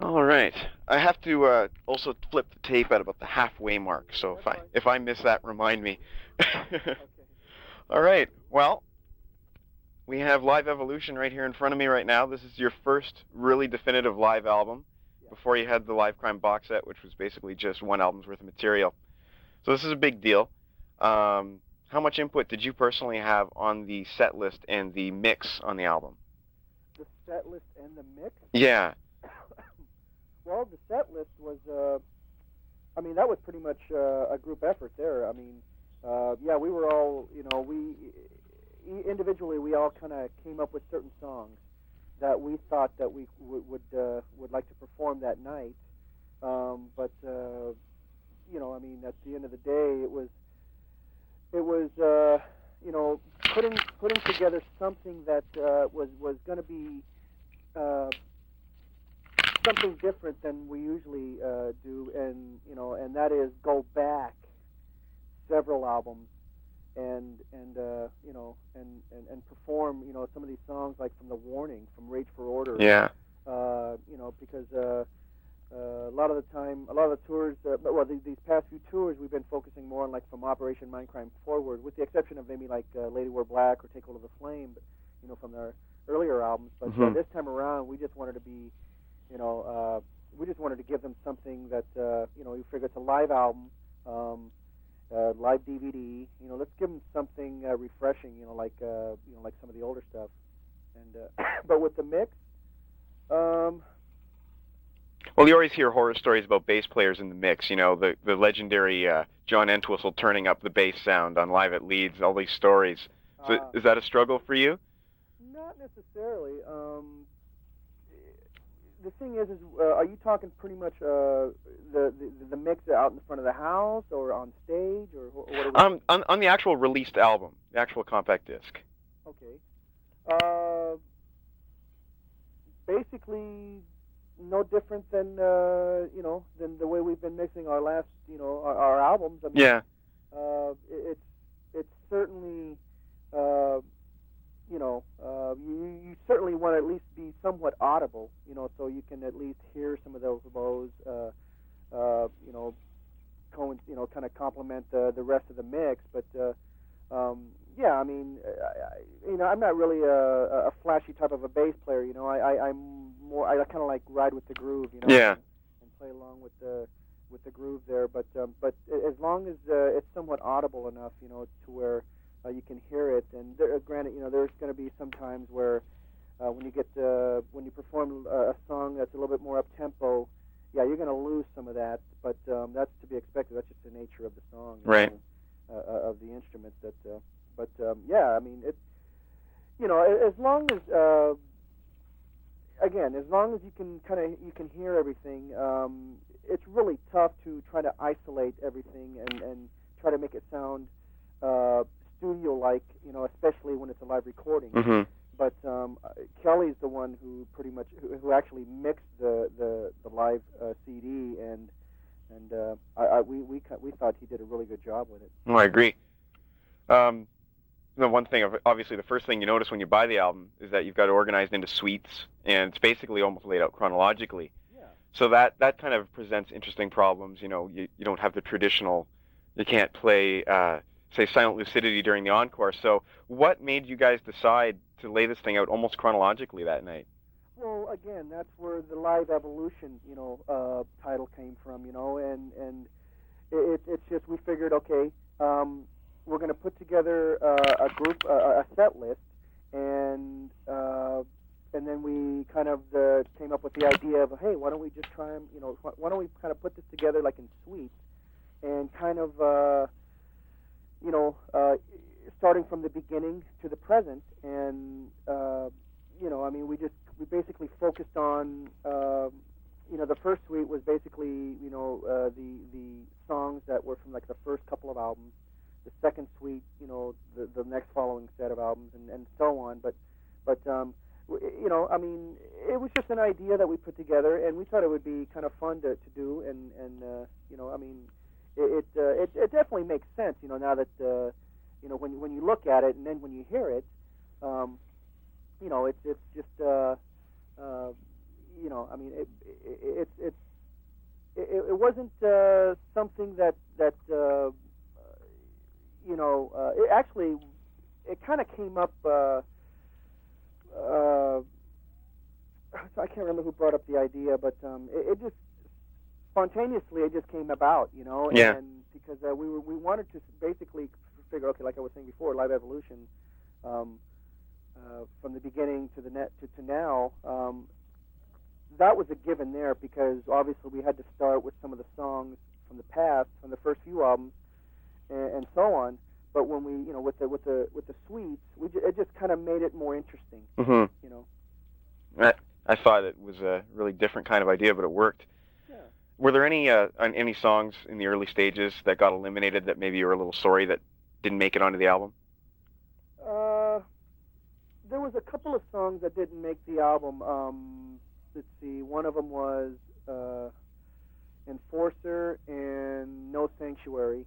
All right. I have to also flip the tape at about the halfway mark, so That's if I fine. if I miss that, remind me. Okay. All right. Well, we have Live Evolution right here in front of me right now. This is your first really definitive live album. Yeah. Before you had the Live Crime box set, which was basically just one album's worth of material. So this is a big deal. How much input did you personally have on the set list and the mix on the album? The set list and the mix. Yeah. Well, the set list was. I mean, that was pretty much a group effort there. I mean, yeah, we were all. We individually we all kind of came up with certain songs that we thought that we would like to perform that night. But I mean, at the end of the day, it was putting together something that was going to be uh, something different than we usually do, and that is go back several albums and perform some of these songs like from The Warning, from Rage for Order, Yeah. because a lot of the time, a lot of the tours, well, these past few tours, we've been focusing more on like from Operation Mindcrime forward, with the exception of maybe like Lady Wear Black or Take Hold of the Flame, but, from their earlier albums. But this time around, we just wanted to be, we just wanted to give them something that, you figure it's a live album, live DVD. Let's give them something refreshing, like some of the older stuff. And but with the mix, um, Well, you always hear horror stories about bass players in the mix. You know, the legendary John Entwistle turning up the bass sound on Live at Leeds. All these stories. So is that a struggle for you? not necessarily. The thing is are you talking pretty much the mix out in front of the house or on stage or what are we? On the actual released album, the actual compact disc. Okay. Uh, Basically, no different than than the way we've been mixing our last our albums. I mean, Yeah. It's certainly you certainly want to at least be somewhat audible, so you can at least hear some of those bows, you know, kind of complement the rest of the mix. But yeah, I mean, I'm not really a flashy type of a bass player. I'm more, I kind of like ride with the groove, Yeah. and play along with the groove there. But as long as it's somewhat audible enough, to where you can hear it. And granted, there's going to be some times where when you perform a song that's a little bit more up tempo, yeah, you're going to lose some of that. But that's to be expected. That's just the nature of the song, Right. of the instrument. Yeah, I mean, as long as again, as long as you can hear everything, it's really tough to try to isolate everything and try to make it sound studio-like, especially when it's a live recording. Mm-hmm. But Kelly's the one who pretty much who actually mixed the live CD, and we thought he did a really good job with it. Oh, I agree. Um, the one thing, obviously, the first thing you notice when you buy the album is that you've got it organized into suites, and it's basically almost laid out chronologically. Yeah. So that kind of presents interesting problems. You don't have the traditional, you can't play, say, Silent Lucidity during the encore. So what made you guys decide to lay this thing out almost chronologically that night? Well, again, that's where the Live Evolution, title came from, and it's just we figured, okay, we're going to put together a group, a set list, and then we kind of came up with the idea of, hey, why don't we just try and, why don't we kind of put this together like in suites, and kind of, you know, uh, starting from the beginning to the present, and I mean, we basically focused on, the first suite was basically, the songs that were from like the first couple of albums. The second suite, the next following set of albums, and so on. But I mean, it was just an idea that we put together, and we thought it would be kind of fun to do, and I mean, it definitely makes sense, now that when you look at it, and then when you hear it, it's just you know, I mean, it wasn't something that you know, it actually, it kind of came up. I can't remember who brought up the idea, but it just spontaneously it just came about, you know. Yeah. And because we wanted to basically figure, okay, like I was saying before, live evolution, from the beginning to the to now. That was a given there because obviously we had to start with some of the songs from the past, from the first few albums, and so on. But when we, you know, with the suites, it just kind of made it more interesting. Mm-hmm. You know. I thought it was a really different kind of idea, but it worked. Yeah. Were there any songs in the early stages that got eliminated that maybe you were a little sorry that didn't make it onto the album? There was a couple of songs that didn't make the album. Let's see. One of them was Enforcer and No Sanctuary.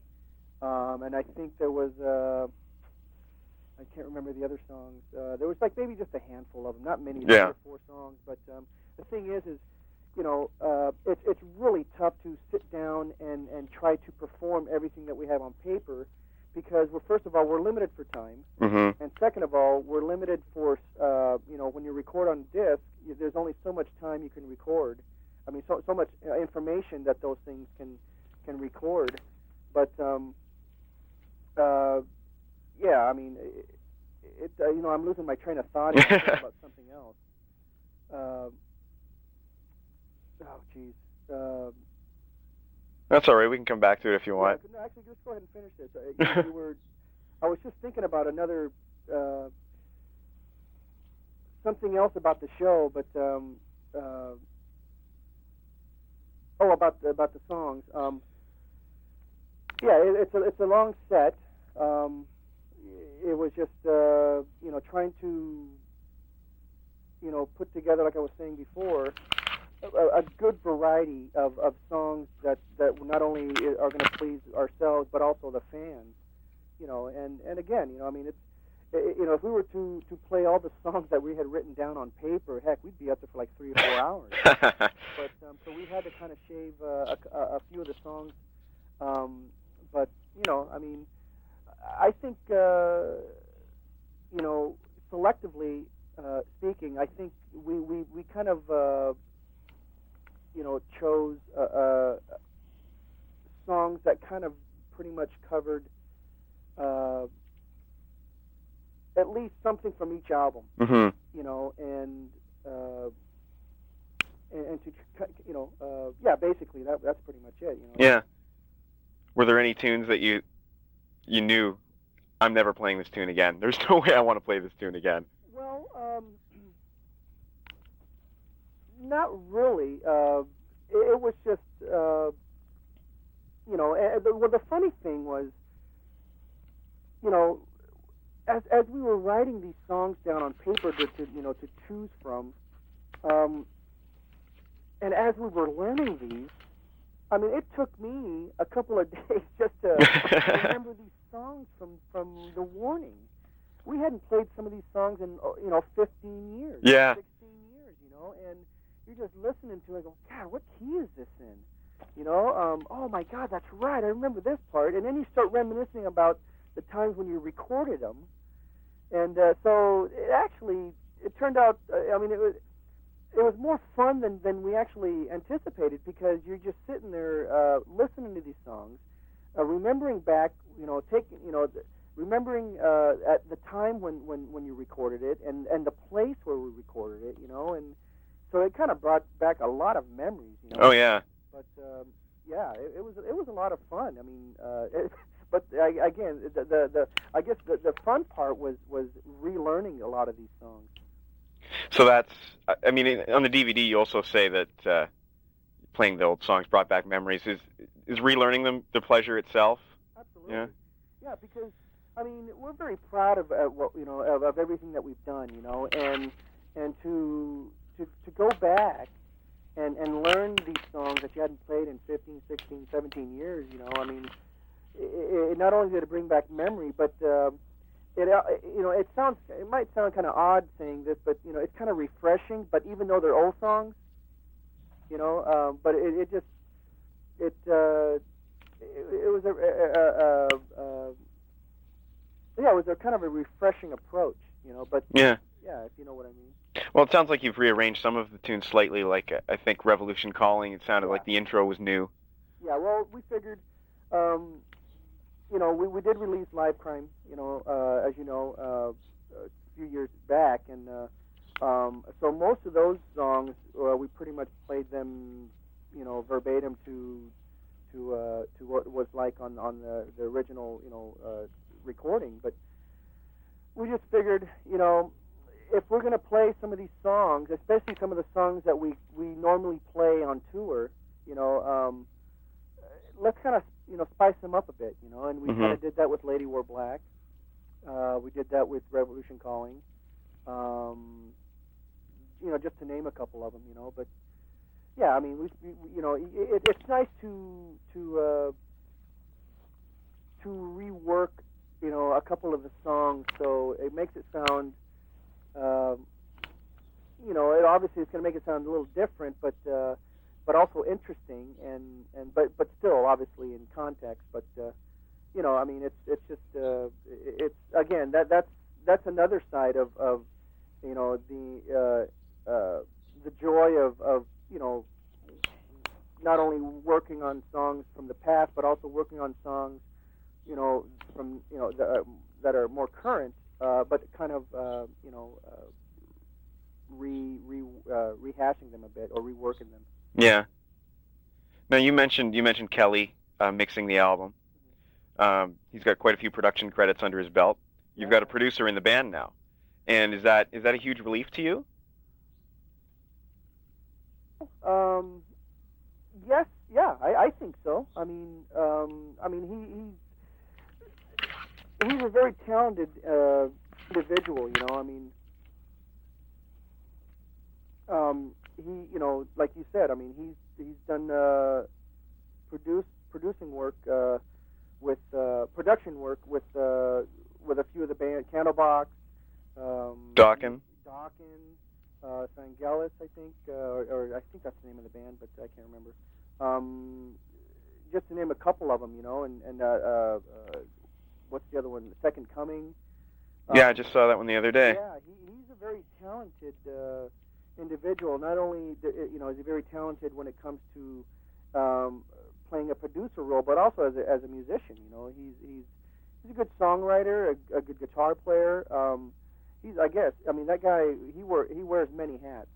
And I think there was, I can't remember the other songs. There was like maybe just a handful of them, not many, 3 or 4 songs. But the thing is, you know, it's really tough to sit down and try to perform everything that we have on paper because, first of all, we're limited for time. Mm-hmm. And second of all, we're limited for, you know, when you record on disc, there's only so much time you can record. I mean, so much information that those things can record. But, yeah, I mean, you know, I'm losing my train of thought here about something else. Oh, geez. That's all right. We can come back to it if you want. No, actually, just go ahead and finish this. I was just thinking about another something else about the show, but about the songs. Yeah, it's a long set. It was just you know, trying to, you know, put together, like I was saying before, a good variety of songs that not only are going to please ourselves but also the fans, you know. And again, you know, I mean, you know, if we were to play all the songs that we had written down on paper, heck, we'd be up there for like 3 or 4 hours. But so we had to kind of shave a few of the songs. But you know, I mean, I think you know, selectively speaking, I think we kind of you know, chose songs that kind of pretty much covered at least something from each album. Mm-hmm. You know, and to, you know, yeah, basically that's pretty much it. You know. Yeah. Were there any tunes that you knew, I'm never playing this tune again? There's no way I want to play this tune again. Well, not really. It was just, you know, well, the funny thing was, you know, as we were writing these songs down on paper to you know, to choose from, and as we were learning these, I mean, it took me a couple of days just to remember these songs from the Warning. We hadn't played some of these songs in, you know, 15 years, yeah, 16 years, you know, and you're just listening to it, go, God, what key is this in? You know, oh my God, that's right, I remember this part. And then you start reminiscing about the times when you recorded them, and so it turned out. I mean, it was more fun than we actually anticipated because you're just sitting there listening to these songs, remembering back, you know, remembering at the time when you recorded it and the place where we recorded it, you know, and so it kind of brought back a lot of memories, you know. Oh yeah. But yeah, it was a lot of fun. I mean, but again, I guess the fun part was relearning a lot of these songs. So that's, I mean, on the DVD you also say that playing the old songs brought back memories. Is relearning them the pleasure itself? Absolutely. Yeah. Yeah, because I mean, we're very proud of what, you know, of everything that we've done, you know, and to go back and learn these songs that you hadn't played in 15, 16, 17 years, you know. I mean, it not only did it bring back memory, but you know, it might sound kind of odd saying this, but you know, it's kind of refreshing. But even though they're old songs, you know. But it just it was yeah, it was a kind of a refreshing approach, you know. But Yeah. yeah, if you know what I mean. Well, it sounds like you've rearranged some of the tunes slightly. Like I think "Revolution Calling," it sounded like the intro was new. Yeah, well, we figured, you know, we did release Live Crime, you know, as you know, a few years back, and so most of those songs, we pretty much played them, you know, verbatim to what it was like on the original, you know, recording. But we just figured, you know, if we're going to play some of these songs, especially some of the songs that we normally play on tour, you know, let's kind of, you know, spice them up a bit, you know. And we kind of did that with Lady Wore Black. We did that with Revolution Calling. You know, just to name a couple of them, you know. But yeah, I mean, we you know, it's nice to rework, you know, a couple of the songs so it makes it sound, you know, it obviously it's going to make it sound a little different, but also interesting, and but still obviously in context. But you know, I mean, it's just it's again that's another side of you know the joy of you know, not only working on songs from the past but also working on songs, you know, from, you know, that are more current, but kind of you know, rehashing them a bit or reworking them. Yeah. Now you mentioned Kelly mixing the album. He's got quite a few production credits under his belt. You've got a producer in the band now, and is that a huge relief to you? Yes, yeah, I think so. I mean, he's a very talented individual, you know. I mean, he, you know, like you said, I mean, he's done producing work with production work with a few of the band, Candlebox, Dawkins, Sangelis, I think, or I think that's the name of the band, but I can't remember. Just to name a couple of them, you know, and what's the other one? The Second Coming. Yeah, I just saw that one the other day. Yeah, he's a very talented individual. Not only, you know, is he very talented when it comes to playing a producer role, but also as a musician. You know, he's a good songwriter, a good guitar player. I guess, I mean, that guy, he wears many hats,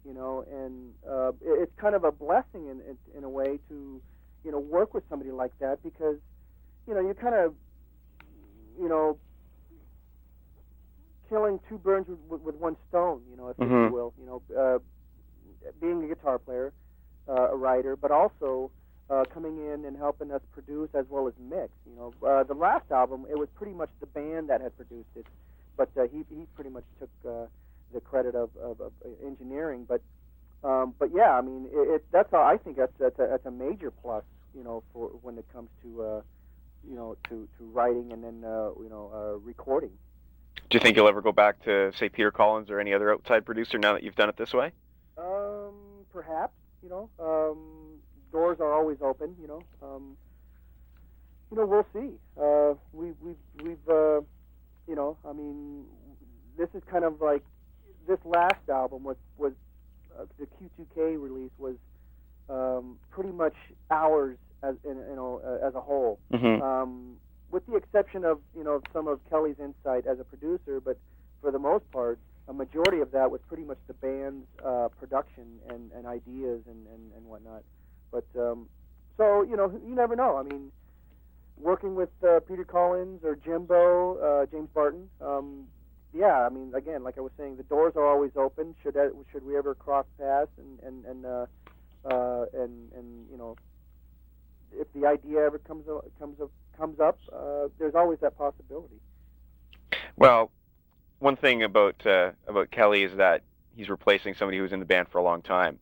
you know, and it's kind of a blessing in a way to, you know, work with somebody like that, because, you know, you kind of, you know, killing two birds with one stone, you know, if you will, you know, being a guitar player, a writer, but also coming in and helping us produce as well as mix. You know, the last album, it was pretty much the band that had produced it, but he pretty much took the credit of engineering. But yeah, I mean, that's how I think that's a major plus, you know, for when it comes to you know, to writing and then you know, recording. Do you think you'll ever go back to, say, Peter Collins or any other outside producer now that you've done it this way? Perhaps, you know, doors are always open, you know. You know, we'll see. We've you know, I mean, this is kind of like, this last album was the Q2k release was pretty much ours as you know, as a whole. With the exception of, you know, some of Kelly's insight as a producer, but for the most part, a majority of that was pretty much the band's production and ideas and whatnot. But so, you know, you never know. I mean, working with Peter Collins or Jimbo, James Barton, yeah, I mean, again, like I was saying, the doors are always open. Should we ever cross paths and you know, if the idea ever comes up, there's always that possibility. Well, one thing about Kelly is that he's replacing somebody who was in the band for a long time.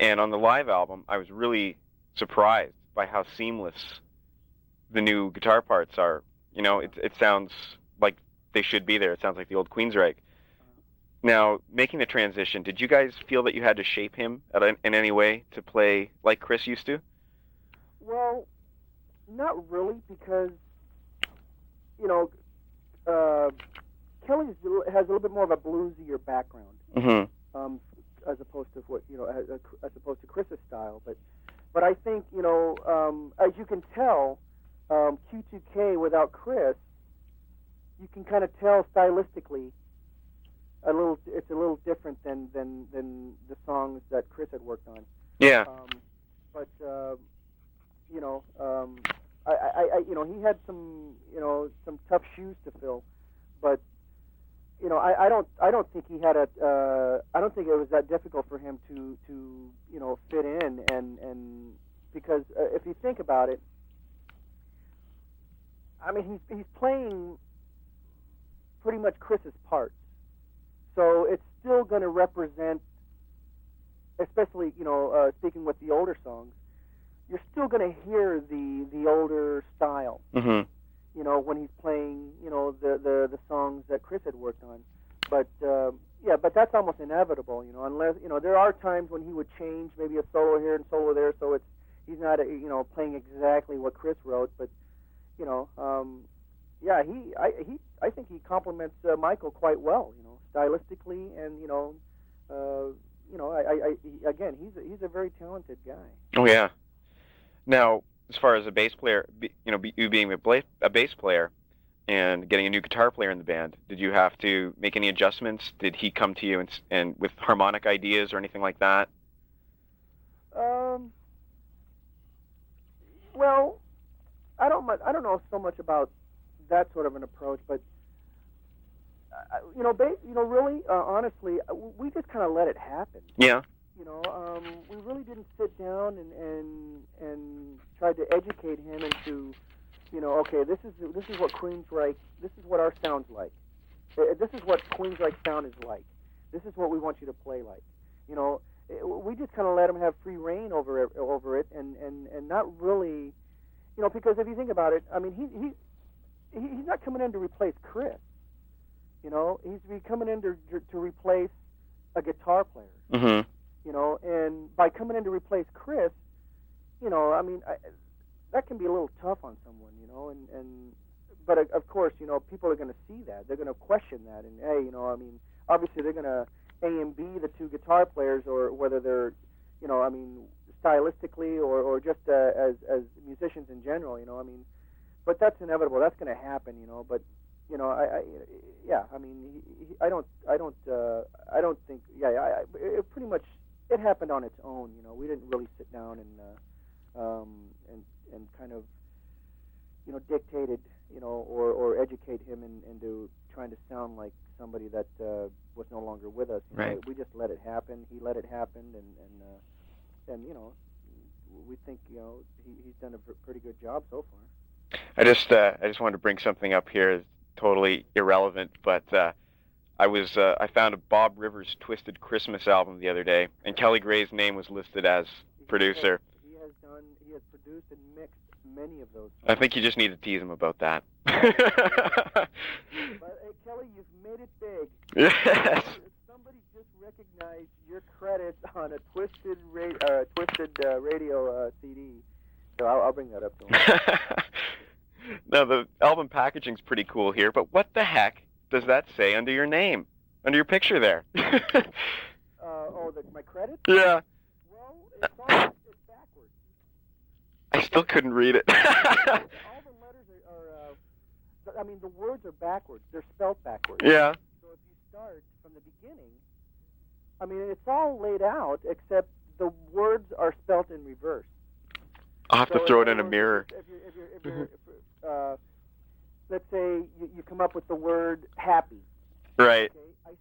And on the live album, I was really surprised by how seamless the new guitar parts are. You know, it sounds like they should be there. It sounds like the old Queensrÿche. Now, making the transition, did you guys feel that you had to shape him in any way to play like Chris used to? Well, not really, because you know, uh, Kelly has a little bit more of a bluesier background, as opposed to as opposed to Chris's style. But I think as you can tell, Q2k without Chris, you can kind of tell stylistically it's a little different than the songs that Chris had worked on. Yeah. But he had some tough shoes to fill, but I don't think he had I don't think it was that difficult for him to fit in, and because if you think about it, I mean he's playing pretty much Chris's parts, so it's still going to represent, especially speaking with the older songs, you're still going to hear the older style. Mm-hmm. When he's playing, the songs that Chris had worked on. But but that's almost inevitable, unless there are times when he would change, maybe a solo here and solo there, so he's not playing exactly what Chris wrote. But I think he complements Michael quite well, stylistically, and again, he's a very talented guy. Oh yeah. Now, as far as a bass player, you being a bass player and getting a new guitar player in the band, did you have to make any adjustments? Did he come to you and with harmonic ideas or anything like that? Well, I don't know so much about that sort of an approach, but really, honestly, we just kind of let it happen. Yeah. We really didn't sit down and try to educate him into, okay, this is what Queensrÿche, this is what our sound's like. This is what Queensrÿche sound is like. This is what we want you to play like. We just kind of let him have free reign over it, and not really, because if you think about it, I mean, he's not coming in to replace Chris. He's coming in to replace a guitar player. Mm-hmm. And by coming in to replace Chris, I mean, that can be a little tough on someone, but of course, people are going to see that. They're going to question that, and hey, I mean, obviously they're going to A and B the two guitar players, or whether they're, I mean, stylistically or just as musicians in general, I mean, but that's inevitable. That's going to happen, but. I mean, I don't think, it pretty much, it happened on its own, we didn't really sit down and kind of, dictated, or educate him into trying to sound like somebody that was no longer with us. Right. We just let it happen. He let it happen, and we think, he's done a pretty good job so far. I just wanted to bring something up here. Totally irrelevant, but I found a Bob Rivers Twisted Christmas album the other day, and Kelly Gray's name was listed as producer. He has produced and mixed many of those songs. I think you just need to tease him about that. But hey, Kelly, you've made it big. Yes. Somebody just recognized your credits on a Twisted Radio CD, so I'll bring that up to him. Now, the album packaging's pretty cool here, but what the heck does that say under your name? Under your picture there? My credits? Yeah. Well, it's backwards. I still couldn't read it. All the letters are I mean, the words are backwards. They're spelled backwards. Yeah. So if you start from the beginning, I mean, it's all laid out, except the words are spelled in reverse. I'll have to throw it in a mirror. If you're let's say you come up with the word happy. Right. Okay?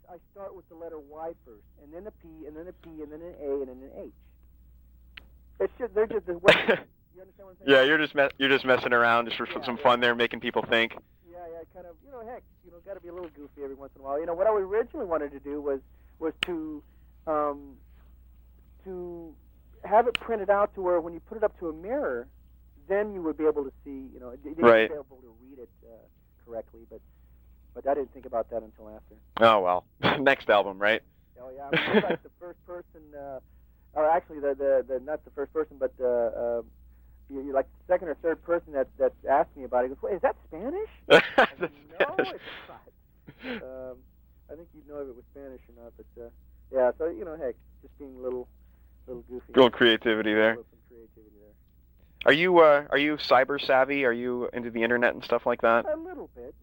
I start with the letter Y first, and then a P, and then a P, and then an A, and then an H. They're just the way. You understand what I'm saying? Yeah, you're just messing around just for some fun there, making people think. Yeah, kind of. Heck, got to be a little goofy every once in a while. What I originally wanted to do was to have it printed out to where when you put it up to a mirror, then you would be able to see, you'd Right. be able to read it correctly. But but I didn't think about that until after. Oh, well. Next album, right? Oh yeah, I mean, you're like the first person, or actually the not the first person, but you're like the second or third person that asked me about it. He goes, wait, is that Spanish? I said, no, it's not. I think you'd know if it was Spanish or not, but yeah. So heck, just being a little goofy. A little creativity there. Some creativity there. Are you cyber savvy? Are you into the internet and stuff like that? A little bit,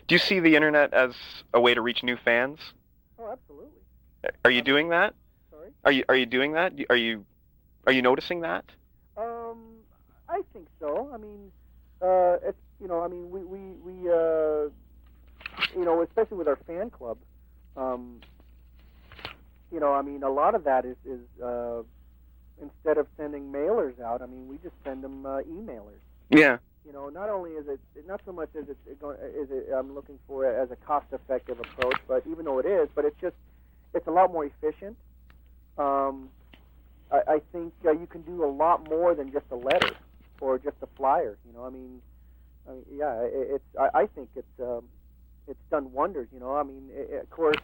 Do you see the internet as a way to reach new fans? Oh, absolutely. Are you doing that? Sorry? Are you doing that? Are you noticing that? I think so. I mean, it's I mean, we especially with our fan club, I mean, a lot of that is instead of sending mailers out, I mean, we just send them emailers. Yeah. Not only is it not so much as I'm looking for it as a cost-effective approach, but even though it is, but it's a lot more efficient. I think you can do a lot more than just a letter or just a flyer. Yeah, I think it's done wonders. I mean, of course,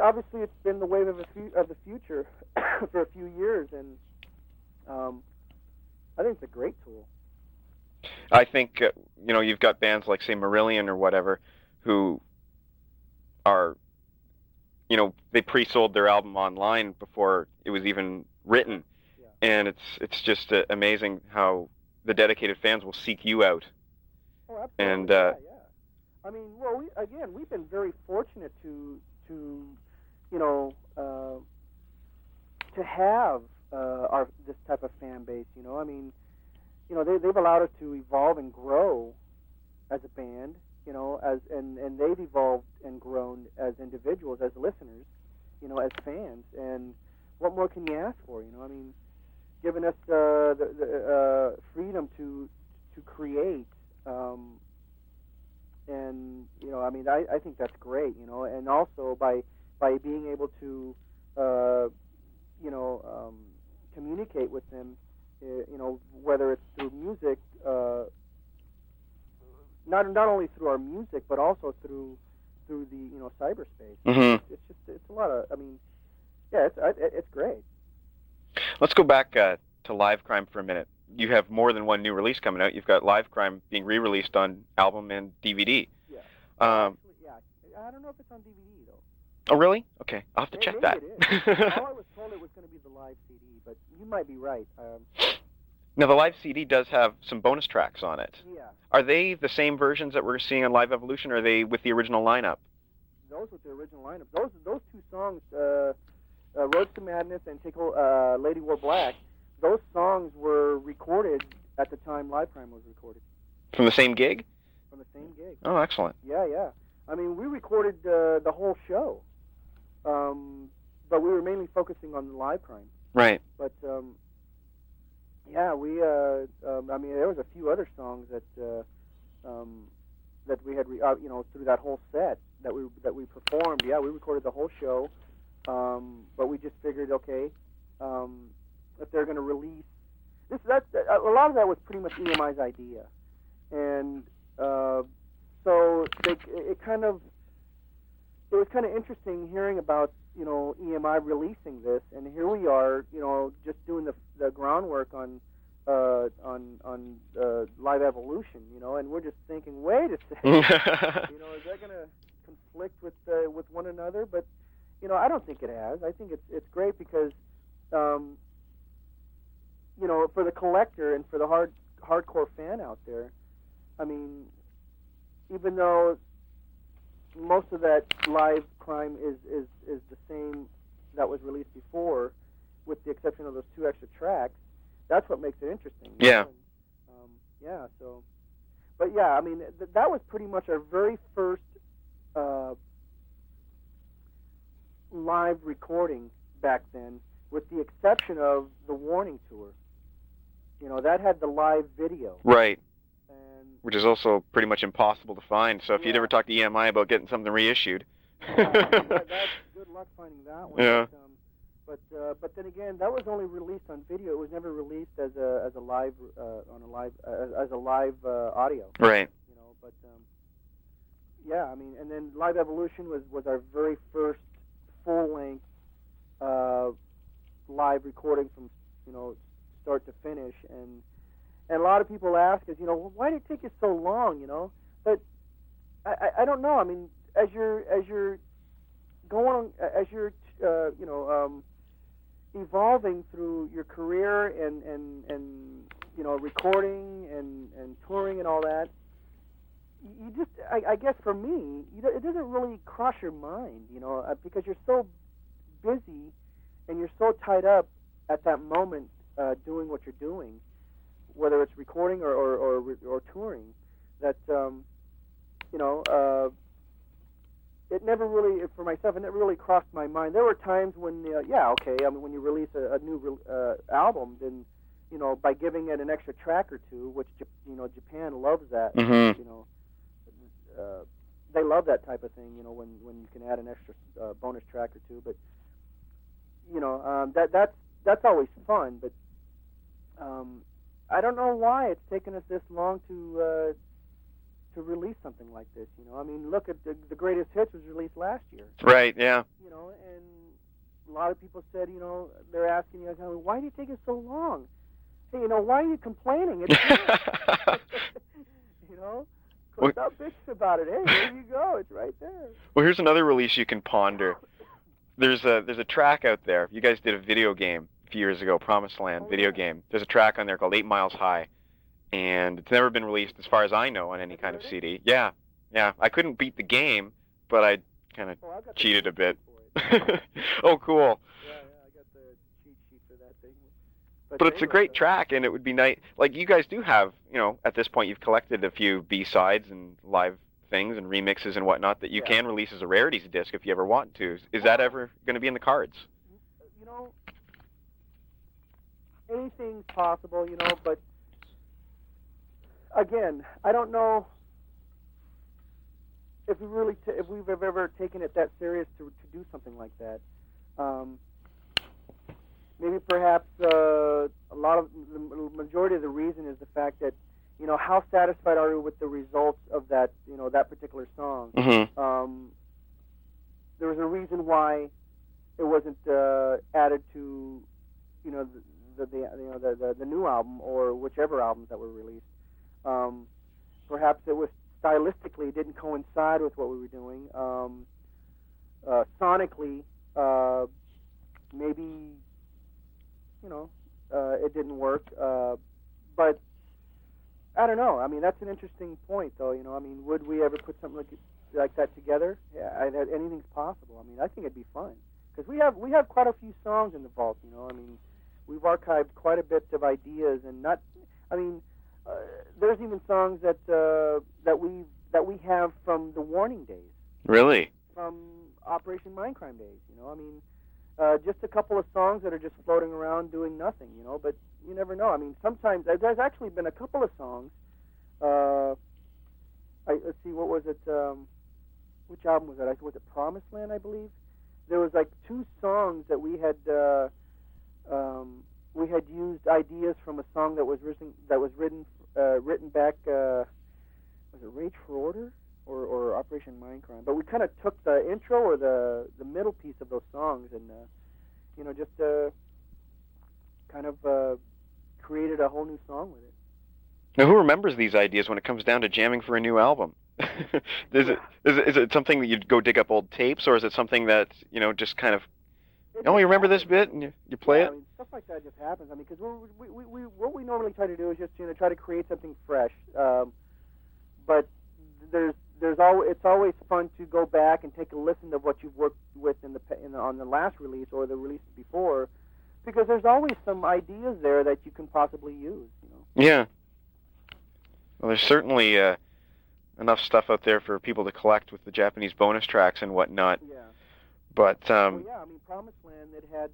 obviously it's been the wave of the future for a few years, and I think it's a great tool. I think you've got bands like, say, Marillion or whatever, who are they pre-sold their album online before it was even written, and it's just amazing how the dedicated fans will seek you out. Oh, absolutely. And I mean, well, we've been very fortunate to have this type of fan base. I mean, they've allowed us to evolve and grow as a band. And they've evolved and grown as individuals, as listeners, as fans. And what more can you ask for? I mean, giving us the freedom to create. And I mean, I think that's great. And also by being able to communicate with them, whether it's through music. Not only through our music, but also through the cyberspace. Mm-hmm. It's a lot of. I mean, yeah, it's great. Let's go back to Live Crime for a minute. You have more than one new release coming out. You've got Live Crime being re-released on album and DVD. Yeah. Actually, yeah. I don't know if it's on DVD though. Oh, really? Okay, I'll have to check that. It is. I was told it was going to be the live CD, but you might be right. Now, the live CD does have some bonus tracks on it. Yeah. Are they the same versions that we're seeing on Live Evolution, or are they with the original lineup? Those with the original lineup. Those two songs, Roads to Madness and Lady Wore Black, those songs were recorded at the time Live Crime was recorded. From the same gig? From the same gig. Oh, excellent. Yeah. I mean, we recorded the whole show, but we were mainly focusing on the Live Crime. Right. But yeah, we. I mean, there was a few other songs that we had, through that whole set that we performed. Yeah, we recorded the whole show, but we just figured, okay, if they're going to release this, a lot of that was pretty much EMI's idea, and so it was kind of interesting hearing about EMI releasing this, and here we are, just doing the groundwork on Live Evolution, and we're just thinking, wait a second, is that going to conflict with one another? But I don't think it has. I think it's great because for the collector and for the hardcore fan out there, I mean, even though most of that Live Crime is the same that was released before, with the exception of those two extra tracks, that's what makes it interesting. Yeah. And, so, but yeah, I mean, that was pretty much our very first live recording back then, with the exception of the Warning Tour. That had the live video. Right. And which is also pretty much impossible to find. So if you'd ever talk to EMI about getting something reissued. That's good luck finding that one. Yeah. But then again, that was only released on video. It was never released as a live audio. Right. yeah, I mean, and then Live Evolution was our very first full-length live recording from, start to finish. And a lot of people ask us, well, why did it take you so long, But I don't know. I mean, as you're going, as you're, evolving through your career and recording and touring and all that, you just, I guess for me, it doesn't really cross your mind, because you're so busy and you're so tied up at that moment doing what you're doing, whether it's recording or touring, that it never really, for myself, it never really crossed my mind. There were times when, when you release a new album, then, by giving it an extra track or two, which, Japan loves that, Mm-hmm. They love that type of thing, when you can add an extra bonus track or two. But, that's always fun. But I don't know why it's taken us this long to release something like this. I mean, look at the Greatest Hits was released last year. Right. Yeah. And a lot of people said, they're asking you, why do you take it so long? Hey, why are you complaining? It's Well, stop bitching about it. Hey, there you go. It's right there. Well, here's another release you can ponder. There's a track out there. You guys did a video game a few years ago, Promised Land video game. There's a track on there called 8 Miles High, and it's never been released, as far as I know, on any kind of CD. Yeah. I couldn't beat the game, but I kind of cheated a bit. Oh, cool. Yeah, I got the cheat sheet for that thing. But it's a great track, and it would be nice. Like, you guys do have, at this point, you've collected a few B-sides and live things and remixes and whatnot that you can release as a rarities disc if you ever want to. Is that ever going to be in the cards? Anything's possible, but again, I don't know if we've ever taken it that serious to do something like that. Maybe perhaps a lot of the majority of the reason is the fact that, how satisfied are you with the results of that, that particular song? Mm-hmm. There was a reason why it wasn't added to, the new album or whichever albums that were released. Perhaps it was stylistically, it didn't coincide with what we were doing. Sonically, maybe, it didn't work. But I don't know. I mean, that's an interesting point, though. I mean, would we ever put something like that together? Yeah, anything's possible. I mean, I think it'd be fun because we have quite a few songs in the vault. I mean, we've archived quite a bit of ideas, and there's even songs that we have from the Warning days. Really? From Operation Mindcrime days. I mean. Just a couple of songs that are just floating around doing nothing, but you never know. I mean, sometimes there's actually been a couple of songs. Let's see, what was it? Which album was that? Was it Promised Land, I believe? There was like 2 songs that we had used ideas from a song that was written back. Was it Rage for Order? Or Operation Mindcrime, but we kind of took the intro or the middle piece of those songs and just kind of created a whole new song with it. Now, who remembers these ideas when it comes down to jamming for a new album? Is it something that you'd go dig up old tapes, or is it something that just kind of you remember this bit and you play it? I mean, stuff like that just happens. I mean, because what we normally try to do is just try to create something fresh, but it's always fun to go back and take a listen to what you've worked with on the last release or the release before, because there's always some ideas there that you can possibly use. Yeah. Well, there's certainly enough stuff out there for people to collect with the Japanese bonus tracks and whatnot. Yeah. But I mean, Promised Land, it had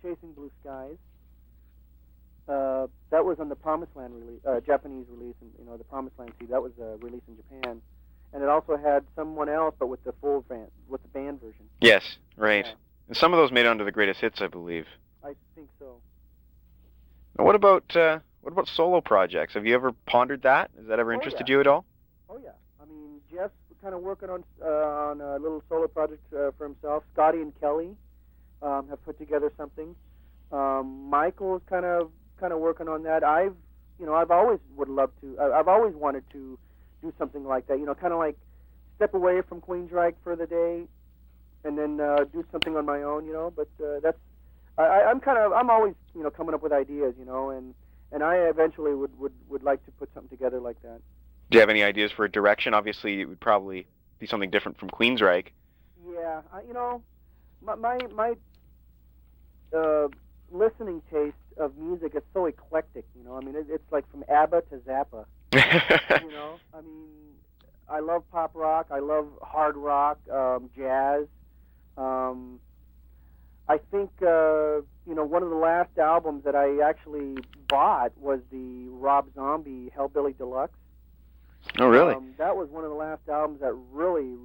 Chasing Blue Skies. That was on the Promised Land Japanese release, and the Promised Land CD. That was released in Japan. And it also had someone else, but with the full band, with the band version. Yes, right. Yeah. And some of those made it onto the Greatest Hits, I believe. I think so. Now, what about solo projects? Have you ever pondered that? Has that ever interested you at all? Oh yeah. I mean, Jeff kind of working on a little solo project for himself. Scotty and Kelly have put together something. Michael's kind of working on that. I've always I've always wanted to do something like that. Kind of like step away from Queensrÿche for the day, and then do something on my own. But that's I'm always coming up with ideas. And I eventually would like to put something together like that. Do you have any ideas for a direction? Obviously, it would probably be something different from Queensrÿche. Yeah, my listening taste of music is so eclectic. It's like from ABBA to Zappa. I love pop rock. I love hard rock, jazz. I think one of the last albums that I actually bought was the Rob Zombie Hellbilly Deluxe. Oh, really? That was one of the last albums that really,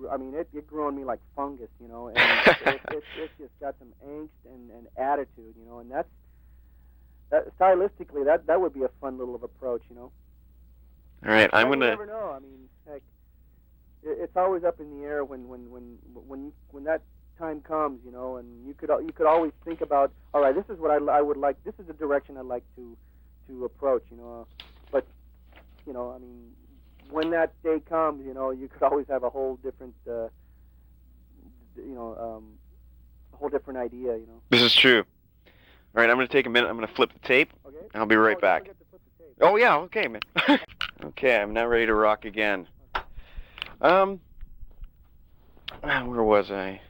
it grew on me like fungus, and it's just got some angst and attitude, and that stylistically, that would be a fun little approach, All right, I'm gonna. You never know. Heck, it's always up in the air when that time comes, and you could always think about, all right, this is what I would like. This is the direction I'd like to approach, but when that day comes, you could always have a whole different, a whole different idea, This is true. All right, I'm going to take a minute. I'm going to flip the tape, Okay. and I'll be right back. Don't forget to flip the tape. Oh, yeah, okay, man. Okay, I'm now ready to rock again. Where was I?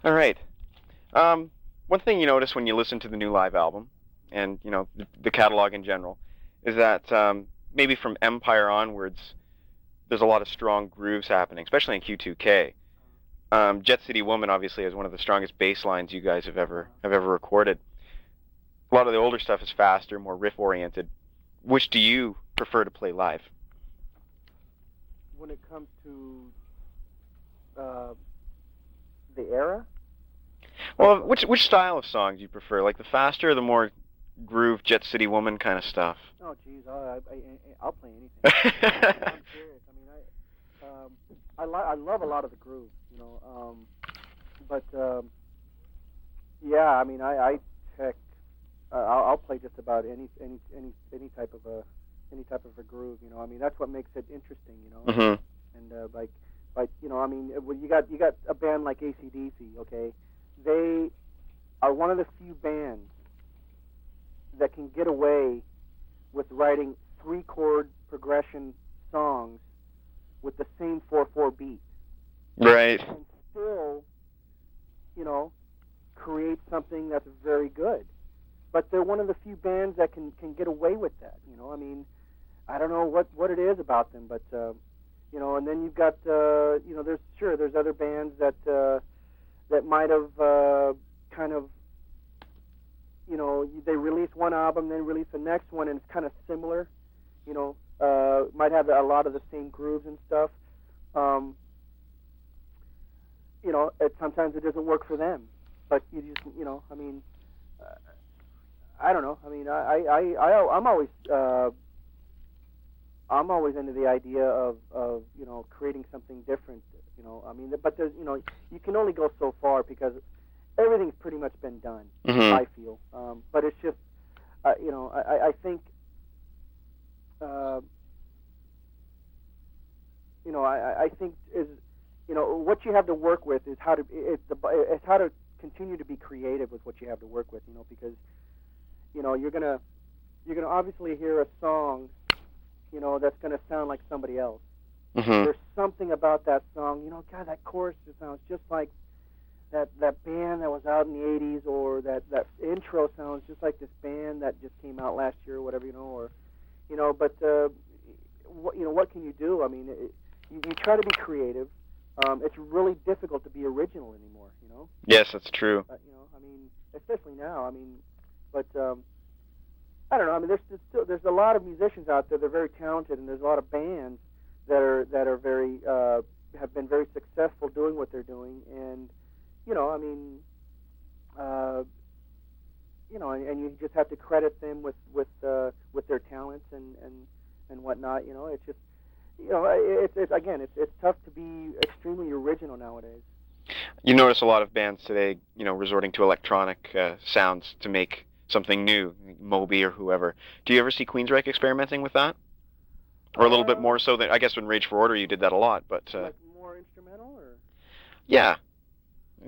All right. One thing you notice when you listen to the new live album, and, the catalog in general, is that maybe from Empire onwards, there's a lot of strong grooves happening, especially in Q2k. Jet City Woman obviously is one of the strongest bass lines you guys have ever recorded. A lot of the older stuff is faster, more riff oriented. Which do you prefer to play live? When it comes to the era? Well, which style of song do you prefer? Like the faster or the more groove Jet City Woman kind of stuff? Oh, geez, I'll play anything. I'm serious. I love a lot of the groove, but yeah, heck, I'll play just about any type of a groove. That's what makes it interesting. Mm-hmm. And when you got a band like AC/DC, okay, they are one of the few bands that can get away with writing 3-chord progression songs with the same 4/4 beat. Right. And still, create something that's very good. But they're one of the few bands that can get away with that. I don't know what it is about them, but and then you've got there's other bands that might have kind of they release one album, then release the next one, and it's kind of similar. Might have a lot of the same grooves and stuff. Sometimes it doesn't work for them, but you just, I don't know. I'm always into the idea of creating something different. But there's, you can only go so far because everything's pretty much been done. Mm-hmm. I feel, but it's just, I think. I think is, what you have to work with is how to continue to be creative with what you have to work with, because, you're gonna obviously hear a song, that's gonna sound like somebody else. Mm-hmm. There's something about that song, God, that chorus just sounds just like that band that was out in the 80s, or that intro sounds just like this band that just came out last year or whatever, but what can you do? You try to be creative. It's really difficult to be original anymore, Yes, that's true. Especially now. But I don't know. There's a lot of musicians out there. They're very talented, and there's a lot of bands that are very have been very successful doing what they're doing, and and you just have to credit them with their talents and whatnot. It's just, it's tough to be extremely original nowadays. You notice a lot of bands today, resorting to electronic sounds to make something new, Moby or whoever. Do you ever see Queensrÿche experimenting with that? Or a little bit more so than, I guess, when Rage for Order you did that a lot, but... like more instrumental, or? Yeah.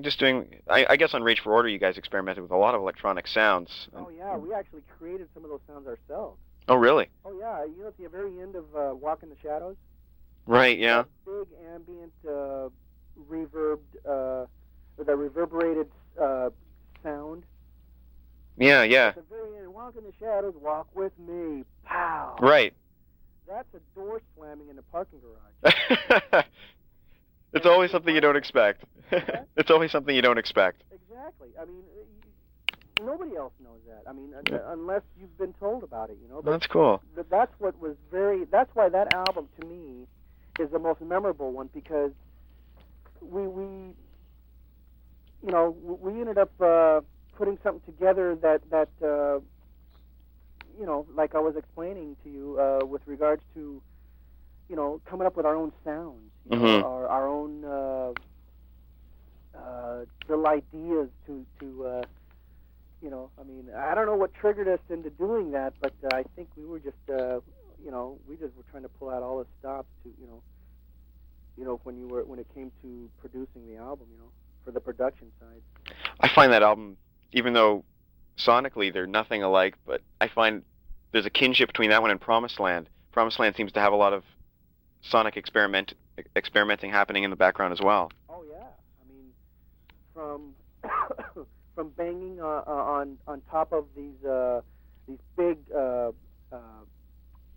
Just doing... I guess on Rage for Order you guys experimented with a lot of electronic sounds. Oh, yeah, we actually created some of those sounds ourselves. Oh, really? Oh, yeah, at the very end of Walk in the Shadows? Right, yeah. Big ambient, reverbed, with a reverberated sound. Yeah, yeah. At the very end, Walk in the Shadows, walk with me, pow! Right. That's a door slamming in the parking garage. It's always something you don't expect. It's always something you don't expect. Exactly. I mean, nobody else knows that. I mean, unless you've been told about it, But that's cool. That's what was that's why that album, to me, is the most memorable one, because we ended up putting something together that like I was explaining to you, with regards to, coming up with our own sounds, our own little ideas to I mean, I don't know what triggered us into doing that, but I think we were just, we just were trying to pull out all the stops to, when it came to producing the album, for the production side. I find that album, even though sonically they're nothing alike, but I find there's a kinship between that one and Promised Land. Promised Land seems to have a lot of sonic experimenting happening in the background as well. Oh yeah, I mean, from banging on top of these big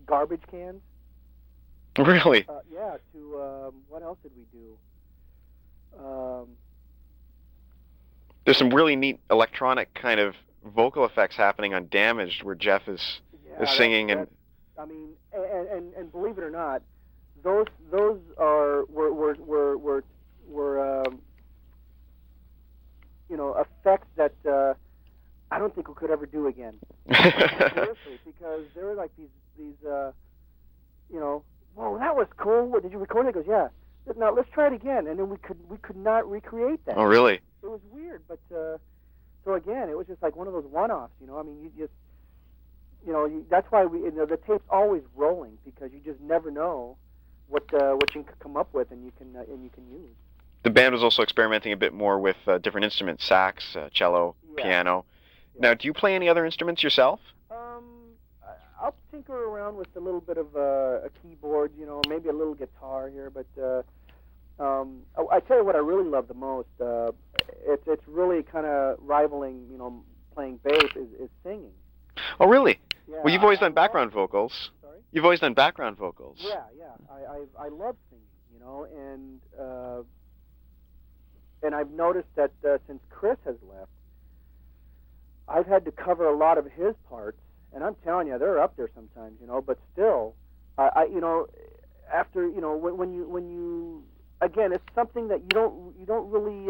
garbage cans. Really? Yeah. To what else did we do? There's some really neat electronic kind of vocal effects happening on Damaged, where Jeff is singing and. I mean, and believe it or not, those were effects that I don't think we could ever do again. Seriously, because they were like these whoa, that was cool. What, did you record it? He goes, yeah. Now let's try it again, and then we could not recreate that. Oh, really? It was weird, but so again, it was just like one of those one-offs. I mean, you just. That's why the tape's always rolling, because you just never know what you can come up with and you can use. The band was also experimenting a bit more with different instruments, sax, cello, piano. Yeah. Now, do you play any other instruments yourself? I'll tinker around with a little bit of a keyboard, maybe a little guitar here, but I tell you what I really love the most. It's really kind of rivaling, playing bass is singing. Oh, really? Yeah, well, you've always done background vocals. Sorry? You've always done background vocals. Yeah. I love singing, and I've noticed that since Chris has left, I've had to cover a lot of his parts, and I'm telling you, they're up there sometimes, but still, after, when you, again, it's something that you don't really,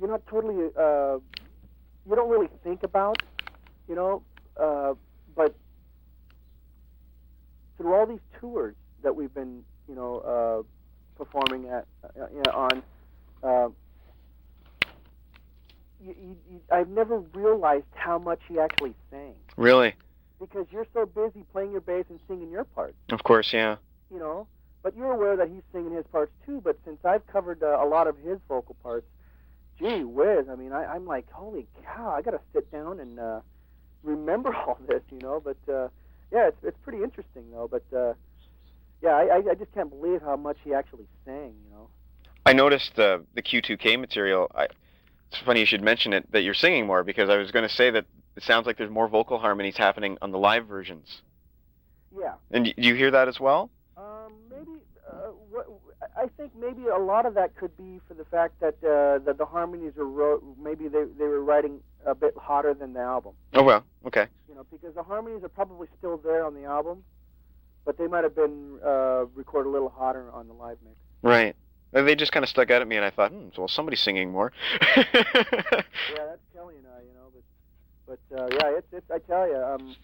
you're not totally, you don't really think about, but through all these tours that we've been, performing on, I've never realized how much he actually sang. Really? Because you're so busy playing your bass and singing your parts. Of course, yeah. But you're aware that he's singing his parts too, but since I've covered a lot of his vocal parts, gee whiz, I mean, I'm like, holy cow, I got to sit down and remember all this, but yeah, it's pretty interesting though, but yeah, I just can't believe how much he actually sang, I noticed the Q2k material. It's funny you should mention it, that you're singing more, because I was going to say that it sounds like there's more vocal harmonies happening on the live versions. Yeah. And do you hear that as well? Maybe. I think maybe a lot of that could be for the fact that the harmonies are maybe they were writing a bit hotter than the album. Oh well, okay. Because the harmonies are probably still there on the album, but they might have been recorded a little hotter on the live mix. Right. They just kind of stuck out at me, and I thought, well, somebody's singing more. Yeah, that's Kelly and I, but yeah, it's I tell you,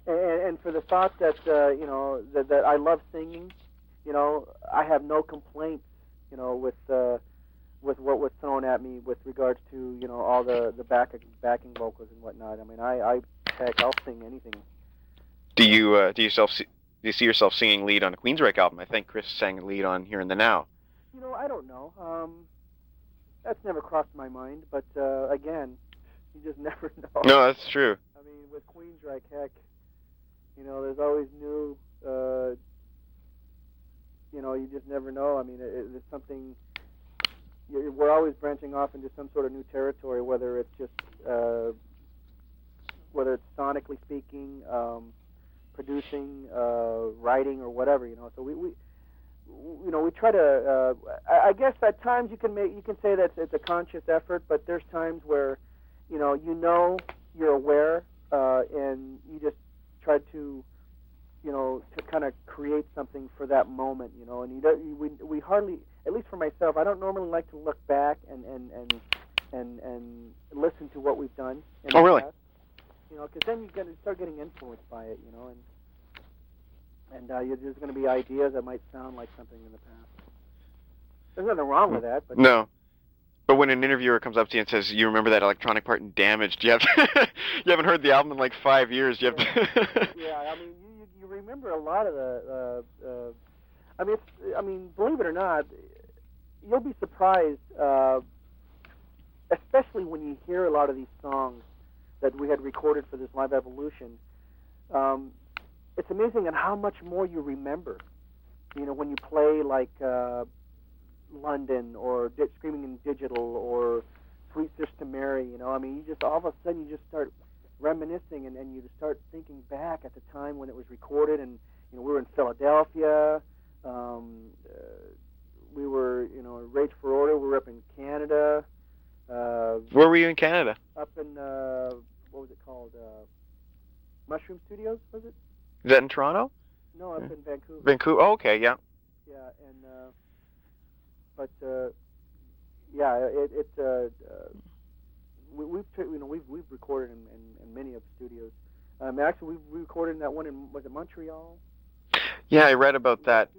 And for the thought that that I love singing, I have no complaints, with what was thrown at me with regards to all the backing vocals and whatnot. I mean, heck, I'll sing anything. Do you see yourself singing lead on a Queensrÿche album? I think Chris sang lead on Here and the Now. I don't know. That's never crossed my mind, but again, you just never know. No, that's true. I mean, with Queensrÿche, heck, there's always new. You just never know. I mean, it's something. We're always branching off into some sort of new territory, whether it's just whether it's sonically speaking, producing, writing, or whatever. So we try to. I guess at times you can say that it's a conscious effort, but there's times where you're aware, and you just try to to kind of create something for that moment, and we hardly, at least for myself, I don't normally like to look back and listen to what we've done in the really? past, because then you start getting influenced by it, and there's going to be ideas that might sound like something in the past. There's nothing wrong with that, but no. But when an interviewer comes up to you and says, "You remember that electronic part in Damaged?" You haven't heard the album in like 5 years. You have to. Yeah, I mean, you remember a lot of the. I mean, believe it or not, you'll be surprised, especially when you hear a lot of these songs that we had recorded for this live evolution. It's amazing at how much more you remember. When you play like London or Screaming in Digital or Sweet Sister Mary. I mean, you just all of a sudden you just start reminiscing and you just start thinking back at the time when it was recorded, and we were in Philadelphia. We were, Rage for Order. We were up in Canada. Where were you in Canada? Up in what was it called? Mushroom Studios, was it? Is that in Toronto? No, up in Vancouver. Vancouver. Oh, okay, yeah. Yeah, and but yeah, we've recorded in many of the studios. Actually, we recorded in that one was it Montreal? Yeah, I read about that.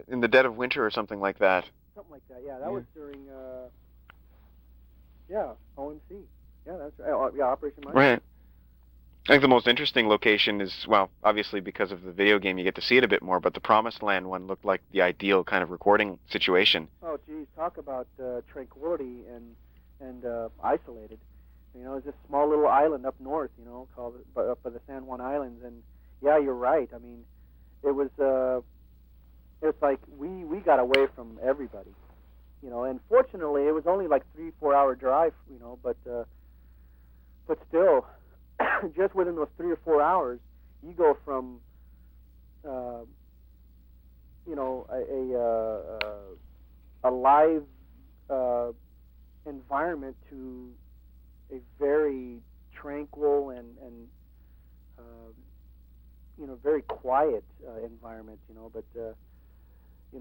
In the dead of winter or something like that. Something like that. Yeah, that was during OMC. Yeah, that's right. Yeah, Operation Mindset. Right. I think the most interesting location is, well, obviously because of the video game you get to see it a bit more, but the Promised Land one looked like the ideal kind of recording situation. Oh, geez, talk about tranquility and isolated. It's this small little island up north, called up by the San Juan Islands, and yeah, you're right. I mean, it's like we got away from everybody, and fortunately it was only like 3-4 hour drive, but still. Just within those 3 or 4 hours, you go from, a live environment to a very tranquil and very quiet environment. But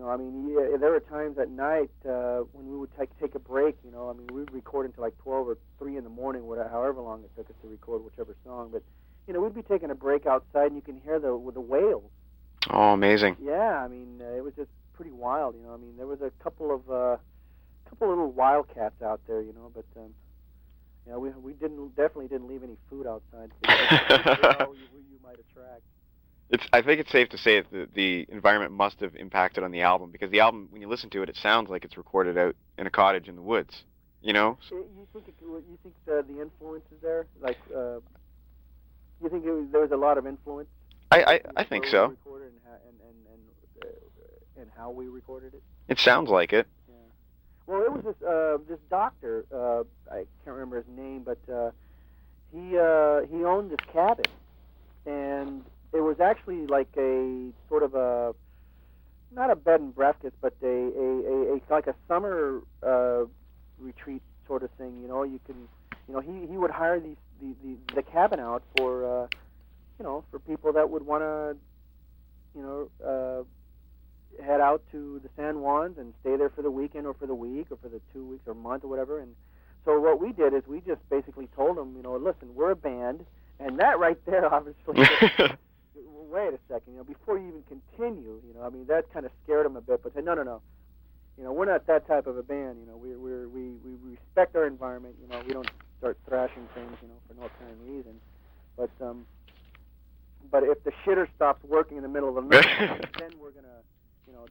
I mean, there were times at night when we would take a break. I mean, we would record until like 12 or 3 in the morning, however long it took us to record whichever song. But we'd be taking a break outside, and you can hear the whales. Oh, amazing! Yeah, I mean, it was just pretty wild. I mean, there was a couple of little wildcats out there. But we definitely didn't leave any food outside. So you might attract. I think it's safe to say that the environment must have impacted on the album, because the album, when you listen to it, it sounds like it's recorded out in a cottage in the woods. You think the influence is there? Like, you think there was a lot of influence? I think so. Recorded and how we recorded it. It sounds like it. Yeah. Well, it was this doctor. I can't remember his name, but he owned this cabin, and it was actually like a sort of not a bed and breakfast, but a like a summer retreat sort of thing. You can, he would hire the cabin out for for people that would want to head out to the San Juans and stay there for the weekend or for the week or for the 2 weeks or month or whatever. And so what we did is we just basically told them, listen, we're a band. and that right there, obviously, wait a second, before you even continue, I mean, that kind of scared him a bit, but said, no, we're not that type of a band, we respect our environment, we don't start thrashing things, for no apparent reason, but if the shitter stops working in the middle of the night, then we're gonna,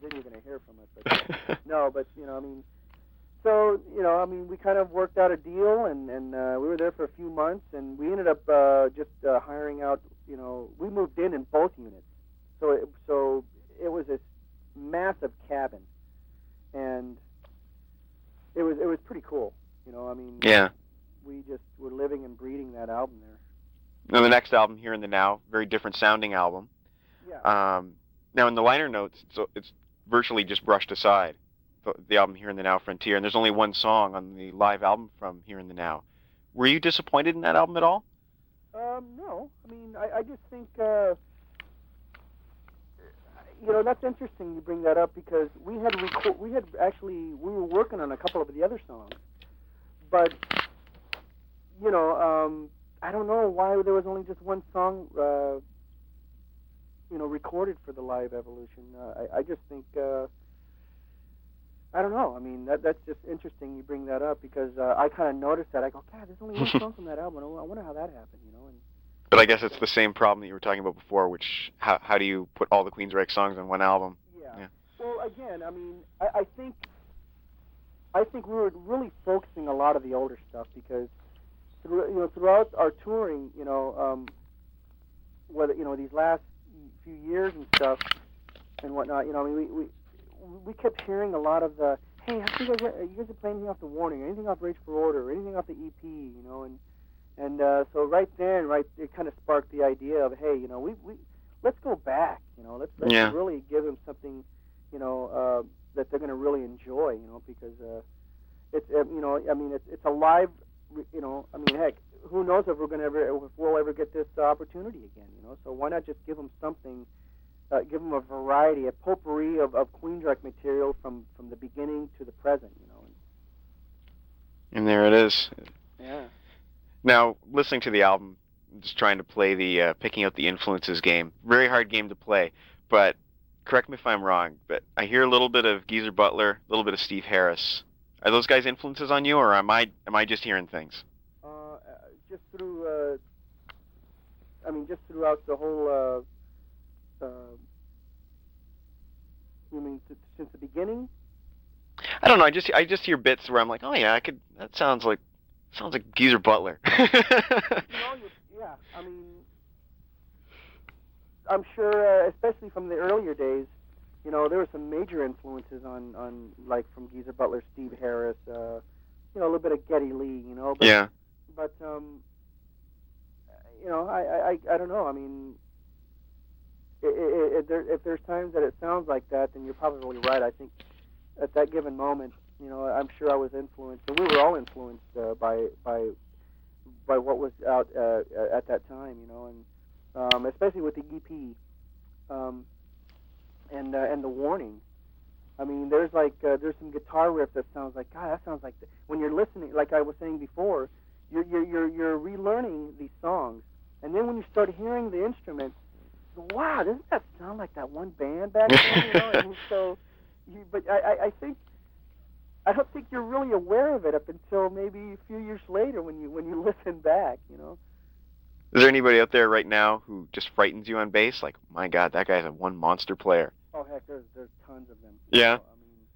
then you're gonna hear from us. But, no, but I mean, so we kind of worked out a deal, and we were there for a few months, and we ended up just hiring out. We moved in both units, so it was this massive cabin, and it was pretty cool. I mean, yeah. We just were living and breathing that album there. Now, the next album, Here and the Now, very different sounding album. Yeah. Now, in the liner notes, it's virtually just brushed aside, the album Here and the Now, Frontier, and there's only one song on the live album from Here and the Now. Were you disappointed in that album at all? No. I mean, I just think, that's interesting you bring that up, because we were working on a couple of the other songs, but, I don't know why there was only just one song, recorded for the live Evolution. I just think, I don't know. I mean, that's just interesting you bring that up, because I kind of noticed that. I go, God, there's only one song from that album. I wonder how that happened, But I guess it's the same problem that you were talking about before, which how do you put all the Queensrÿche songs on one album? Yeah. Well, again, I mean, I think we were really focusing a lot of the older stuff, because throughout our touring, whether these last few years and stuff and whatnot, I mean, we kept hearing a lot of the, hey, you guys are playing anything off the Warning, or anything off Rage for Order, or anything off the EP, and so right then, it kind of sparked the idea of, hey, we let's go back, let's really give them something, that they're going to really enjoy, because it's, I mean, it's a live. I mean, heck, who knows if we'll ever get this opportunity again, So why not just give them something, give them a variety, a potpourri of Queensrÿche material from the beginning to the present, And there it is. Yeah. Now, listening to the album, just trying to play the picking out the influences game. Very hard game to play, but correct me if I'm wrong, but I hear a little bit of Geezer Butler, a little bit of Steve Harris. Are those guys influences on you, or am I just hearing things? Just through, just throughout the whole. You mean since the beginning? I don't know. I just hear bits where I'm like, oh yeah, that sounds like Geezer Butler. Yeah. I mean, I'm sure, especially from the earlier days. There were some major influences on like from Geezer Butler, Steve Harris, a little bit of Geddy Lee, But, yeah. But I don't know. I mean, if there's times that it sounds like that, then you're probably right. I think at that given moment, I'm sure I was influenced, and we were all influenced by what was out at that time, and especially with the EP. And the Warning. I mean, there's some guitar riff that sounds like, God, that sounds like when you're listening, like I was saying before, you're relearning these songs, and then when you start hearing the instruments, wow, doesn't that sound like that one band back then? And so, but I don't think you're really aware of it up until maybe a few years later when you listen back, Is there anybody out there right now who just frightens you on bass? Like, my God, that guy's one monster player. Oh, heck, there's tons of them. Yeah? I mean,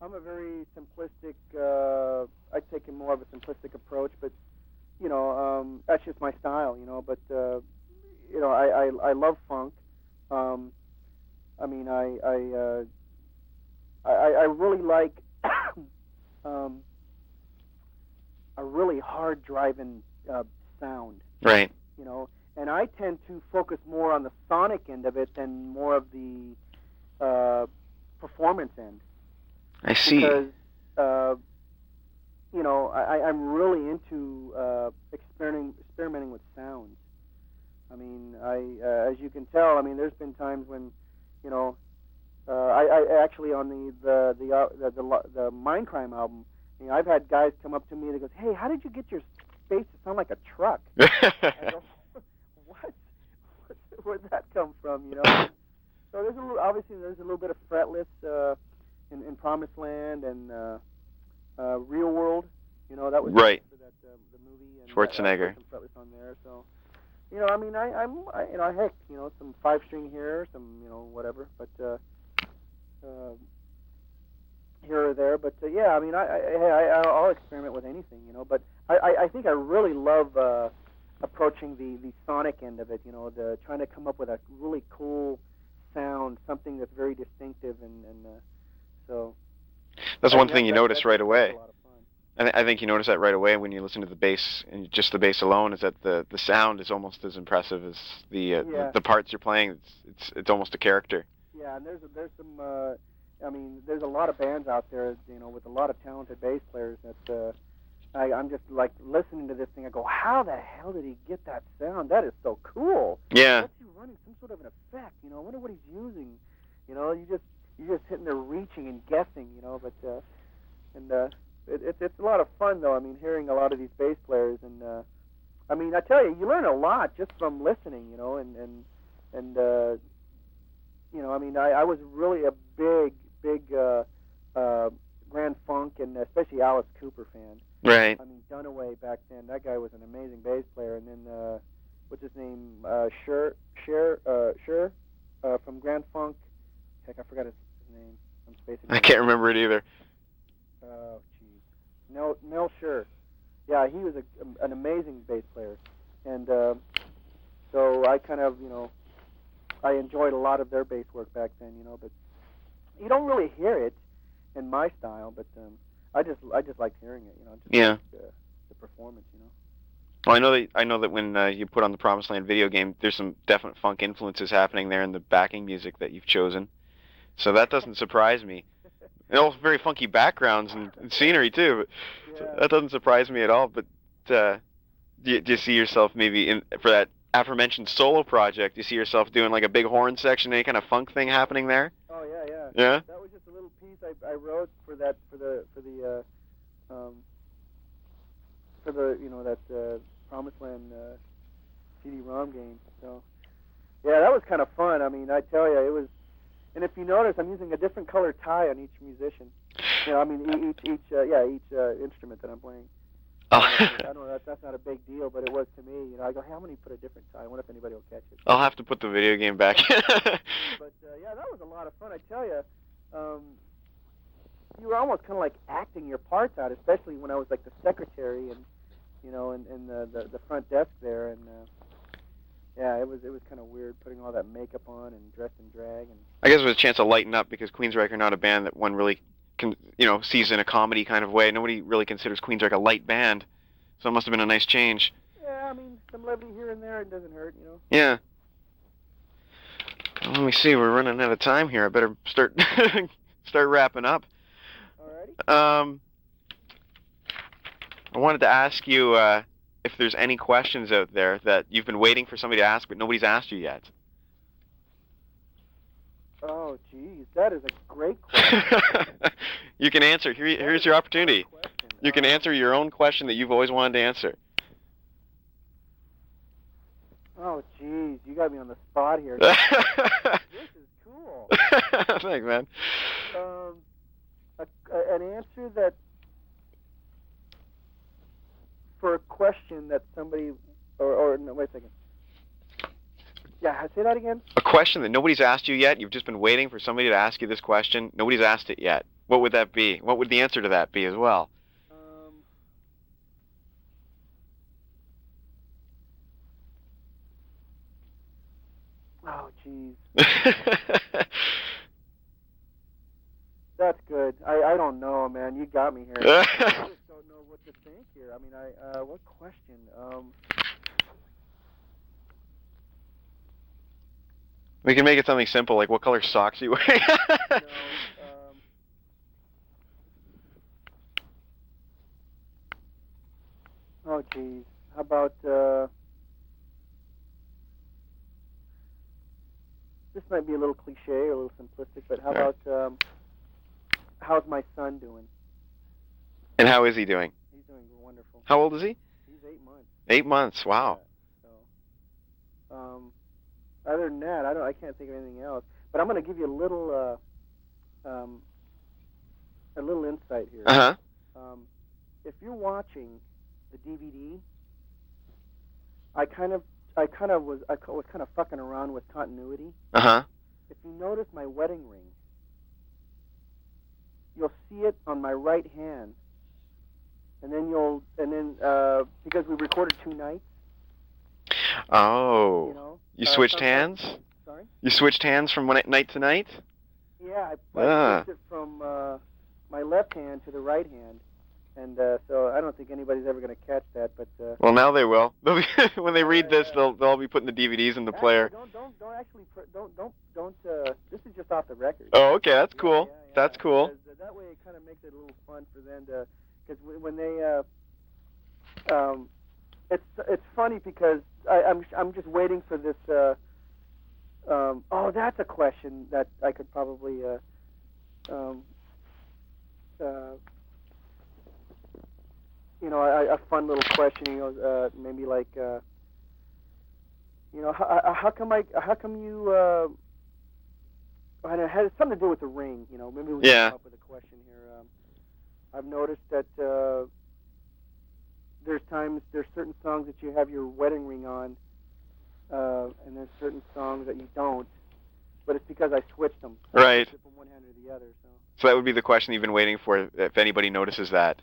I'm a very simplistic, I take more of a simplistic approach, but, that's just my style, but, I love funk. I mean, I really like a really hard driving sound. Right. And I tend to focus more on the sonic end of it than more of the performance end. I see. Because, I'm really into experimenting with sounds. I mean, as you can tell, I mean, there's been times when, I actually on the Mindcrime album, I've had guys come up to me and they goes, "Hey, how did you get your bass to sound like a truck?" I go, Promised Land and Real World. You know, that was right. for that the movie. And Schwarzenegger. Some fretless on there, so. You know, I mean, you know, heck, you know, some 5-string here, some, you know, whatever, but here or there. But yeah, I mean, I'll experiment with anything, you know. But I think I really love approaching the sonic end of it, you know, the trying to come up with a really cool sound, something that's very distinctive, and so. That's one thing you notice right away. A lot of fun. I think you notice that right away when you listen to the bass, and just the bass alone, is that the sound is almost as impressive as the parts you're playing. It's almost a character. Yeah, and there's some I mean, there's a lot of bands out there, you know, with a lot of talented bass players that I'm just like listening to this thing. I go, how the hell did he get that sound? That is so cool. Yeah. What's he running? Some sort of an effect, you know? I wonder what he's using. You know, you're just sitting there reaching and guessing, you know. But it's a lot of fun though. I mean, hearing a lot of these bass players, and I mean, I tell you, you learn a lot just from listening, you know, and you know, I mean, I was really a big Grand Funk and especially Alice Cooper fan. Right. I mean, Dunaway back then, that guy was an amazing bass player. And then what's his name? Cher from Grand Funk. Heck, I forgot his name. I'm spacing. I can't remember it either. Oh, jeez. Mel Cher. Yeah, he was an amazing bass player, and so I kind of, you know, I enjoyed a lot of their bass work back then, you know. But you don't really hear it in my style, but I just liked hearing it, you know. Just yeah. Like, the performance, you know. Well, I know that when you put on the Promised Land video game, there's some definite funk influences happening there in the backing music that you've chosen. So that doesn't surprise me. And all very funky backgrounds and scenery too. But so that doesn't surprise me at all. But do you see yourself maybe for that aforementioned solo project? Do you see yourself doing like a big horn section, any kind of funk thing happening there? Oh yeah. Yeah. That was just a little piece I wrote for the you know, that Promised Land CD-ROM game. So yeah, that was kind of fun. I mean, I tell you, it was. And if you notice, I'm using a different color tie on each musician. You know, I mean, each instrument that I'm playing. Oh. I know that's not a big deal, but it was to me. You know, I go, hey, I'm going to put a different tie. I wonder if anybody will catch it. I'll have to put the video game back. But yeah, that was a lot of fun. I tell you, you were almost kind of like acting your parts out, especially when I was like the secretary and, you know, and the front desk there, and. Yeah, it was kind of weird putting all that makeup on and dressed in drag. And I guess it was a chance to lighten up because Queensrÿche are not a band that one really sees in a comedy kind of way. Nobody really considers Queensrÿche a light band, so it must have been a nice change. Yeah, I mean, some levity here and there, it doesn't hurt, you know. Yeah. Well, let me see, we're running out of time here. I better start wrapping up. Alrighty. I wanted to ask you if there's any questions out there that you've been waiting for somebody to ask, but nobody's asked you yet. Oh, geez, that is a great question. You can answer. Here's your opportunity. You can answer your own question that you've always wanted to answer. Oh, geez, you got me on the spot here. This is cool. Thanks, man. An answer that, for a question that somebody, or no, wait a second. Yeah, say that again. A question that nobody's asked you yet. You've just been waiting for somebody to ask you this question. Nobody's asked it yet. What would that be? What would the answer to that be as well? Oh, geez. That's good. I don't know, man. You got me here. I just don't know what to think here. I mean, what question? We can make it something simple, like what color socks you wear. Oh, geez. How about, this might be a little cliche or a little simplistic, but how about, how's my son doing? And how is he doing? He's doing wonderful. How old is he? He's 8 months. 8 months, wow. Yeah, so, other than that, I can't think of anything else. But I'm going to give you a little a little insight here. Uh-huh. If you're watching the DVD, I was kind of fucking around with continuity. Uh-huh. If you notice my wedding ring, you'll see it on my right hand, and then because we recorded 2 nights. Oh. You know, you switched hands? Sorry? You switched hands from night to night? Yeah, I switched it from my left hand to the right hand, and so I don't think anybody's ever going to catch that. But well, now they will. They'll be, when they read this, they'll all be putting the DVDs in the player. Don't. This is just off the record. Oh, okay, that's cool. Yeah. That's cool. Because, that way, it kind of makes it a little fun for them to. Because when they, it's funny because I'm just waiting for this. Oh, that's a question that I could probably. A fun little question. Maybe like. How come you? And it has something to do with the ring. Maybe we can come up with a question here. I've noticed that there's certain songs that you have your wedding ring on, and there's certain songs that you don't. But it's because I switched them. Right. From one hand to the other. So that would be the question you've been waiting for, if anybody notices that.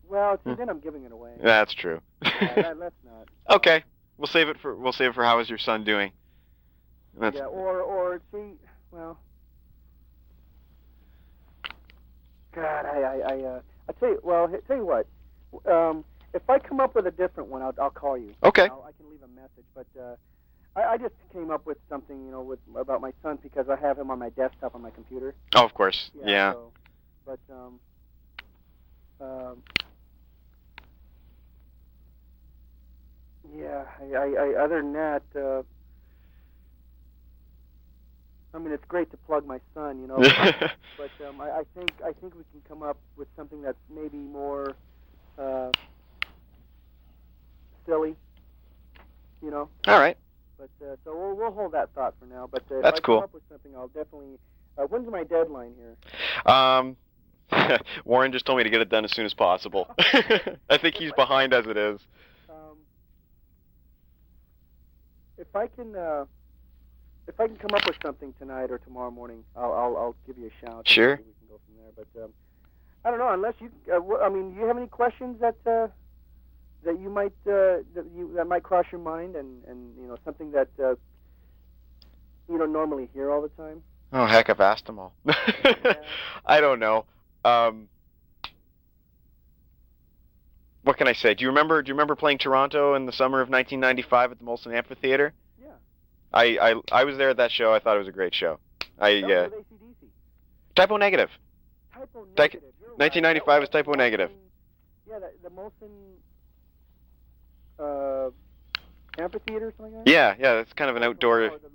Well, then I'm giving it away. That's true. Let's not. Okay, we'll save it for how is your son doing? Yeah, or see, well, God, I tell you, tell you what, if I come up with a different one, I'll call you. Okay. I can leave a message, but I just came up with something, about my son because I have him on my desktop on my computer. Oh, of course. Yeah. So, but I other than that, I mean, it's great to plug my son, but I think we can come up with something that's maybe more silly, All right. But so we'll hold that thought for now. But if that's I cool. come up with something, I'll definitely. When's my deadline here? Warren just told me to get it done as soon as possible. I think he's behind as it is. If I can come up with something tonight or tomorrow morning, I'll give you a shout. Sure. We can go from there. But I don't know. Unless you, I mean, do you have any questions that you might that might cross your mind, and something that you don't normally hear all the time? Oh heck, I've asked them all. I don't know. What can I say? Do you remember playing Toronto in the summer of 1995 at the Molson Amphitheater? Yeah. I was there at that show. I thought it was a great show. That was with AC/DC. Typo Negative. Typo Negative. 1995 is Typo Negative. Yeah, the Molson Amphitheater or something like that? Yeah, that's kind of an outdoor. One of those.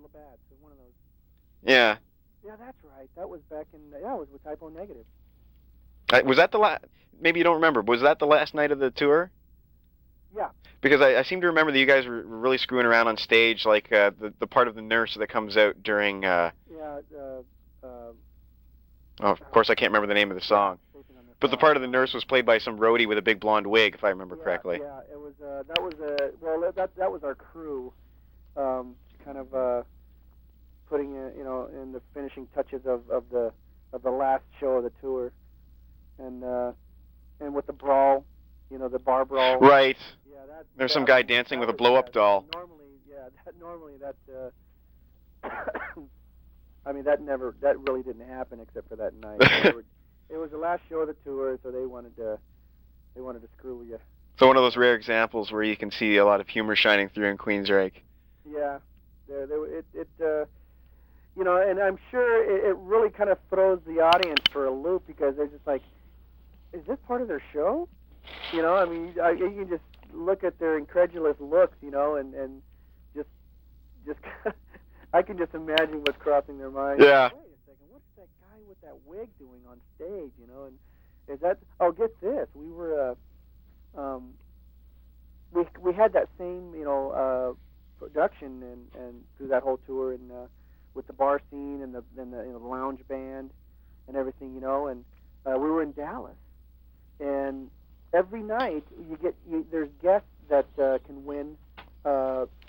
Yeah. Yeah, that's right. That was back in. Yeah, it was with Typo Negative. Was that the last? Maybe you don't remember. Was that the last night of the tour? Yeah. Because I seem to remember that you guys were really screwing around on stage, like the part of the nurse that comes out during. Oh, of course, I can't remember the name of the song. But the part of the nurse was played by some roadie with a big blonde wig, if I remember correctly. Yeah, it was. That was that was our crew, kind of putting in the finishing touches of the last show of the tour, and with the brawl, the bar brawl. Right. Yeah, there's some guy dancing with a blow-up doll. Normally that. I mean, that really didn't happen except for that night. It was the last show of the tour, so they wanted to screw with you. So one of those rare examples where you can see a lot of humor shining through in Queensrÿche. Yeah, and I'm sure it really kind of throws the audience for a loop because they're just like, is this part of their show? I mean, you can just look at their incredulous looks, and just I can just imagine what's crossing their mind. Yeah. Wait a second, what's that guy with that wig doing on stage? And is that? Oh, get this, we were we had that same production and through that whole tour and with the bar scene and the lounge band and everything, and we were in Dallas, and every night there's guests that can win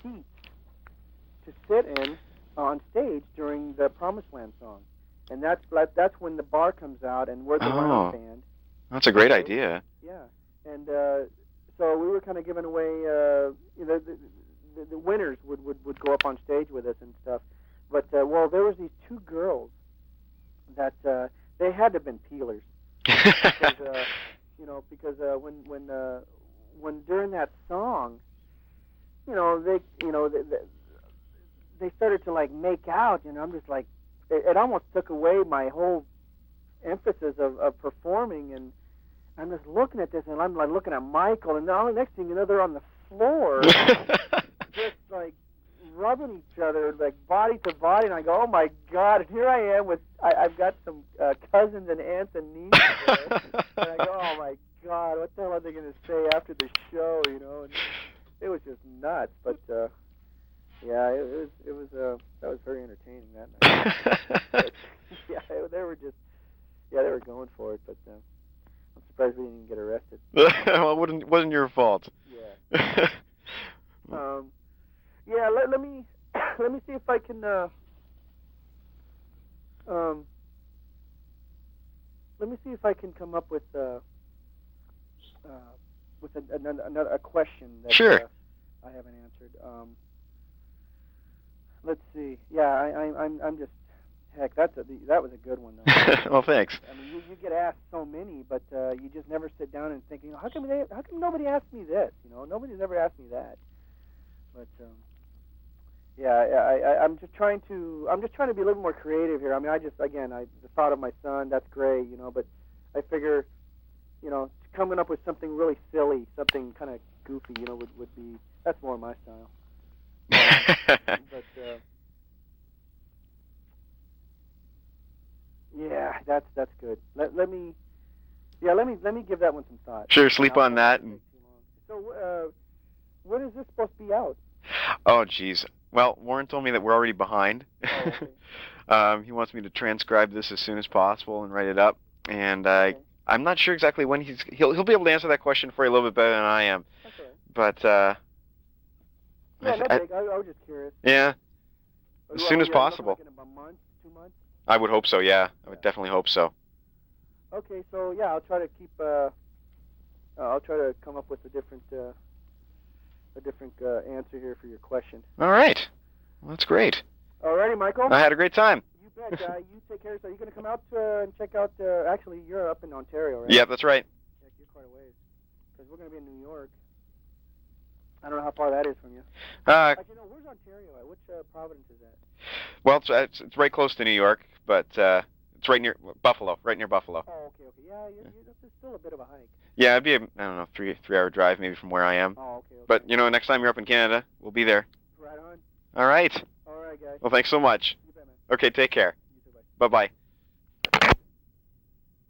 seats to sit in on stage during the Promised Land song, and that's when the bar comes out and we're the round band. That's a great idea. Yeah, and so we were kind of giving away. The winners would go up on stage with us and stuff, but there was these two girls that they had to have been peelers because when during that song, they started to like make out, I'm just like, it almost took away my whole emphasis of performing, and I'm just looking at this, and I'm like looking at Michael, and now the next thing you know, they're on the floor, just like rubbing each other, like body to body, and I go, oh my God, and here I am I've got some cousins and aunts and nieces there, and I go, oh my God, what the hell are they going to say after the show, and it was just nuts, but yeah, it was that was very entertaining that night. But, yeah, they were going for it, but I'm surprised we didn't get arrested. Well, it wasn't your fault. Yeah. Yeah. Let me see if I can. Let me see if I can come up with another question that sure. I haven't answered. Let's see. Yeah, I'm just. Heck, that was a good one, though. Well, thanks. I mean, you get asked so many, but you just never sit down and think, how come nobody asked me this? Nobody's ever asked me that. But yeah, I'm just trying to be a little more creative here. I mean, the thought of my son, that's great, but I figure, coming up with something really silly, something kind of goofy, would be, that's more my style. But yeah, that's good. Let me give that one some thought. Sure, sleep on that. So, when is this supposed to be out? Oh, geez. Well, Warren told me that we're already behind. Oh, okay. He wants me to transcribe this as soon as possible and write it up. And Okay. I'm not sure exactly when he'll be able to answer that question for you a little bit better than I am. Okay. But Yeah, no big. I was just curious. Yeah, as soon as possible. Like in a month, 2 months? I would hope so. Yeah, I would definitely hope so. Okay, so yeah, I'll try to keep. I'll try to come up with a different answer here for your question. All right. Well, that's great. Alrighty, Michael. I had a great time. You bet. You take care of yourself. Are you going to come out and check out? Actually, you're up in Ontario, right? Yeah, that's right. Yeah, you're quite a ways. Because we're going to be in New York. I don't know how far that is from you. Actually, no. Where's Ontario at? Which province is that? Well, it's right close to New York, but it's right near Buffalo. Right near Buffalo. Oh, okay. Yeah, that's still a bit of a hike. Yeah, it'd be I don't know, 3-hour drive maybe from where I am. Oh, okay. But next time you're up in Canada, we'll be there. Right on. All right. All right, guys. Well, thanks so much. You bet, man. Okay, take care. You too, bye. Bye-bye.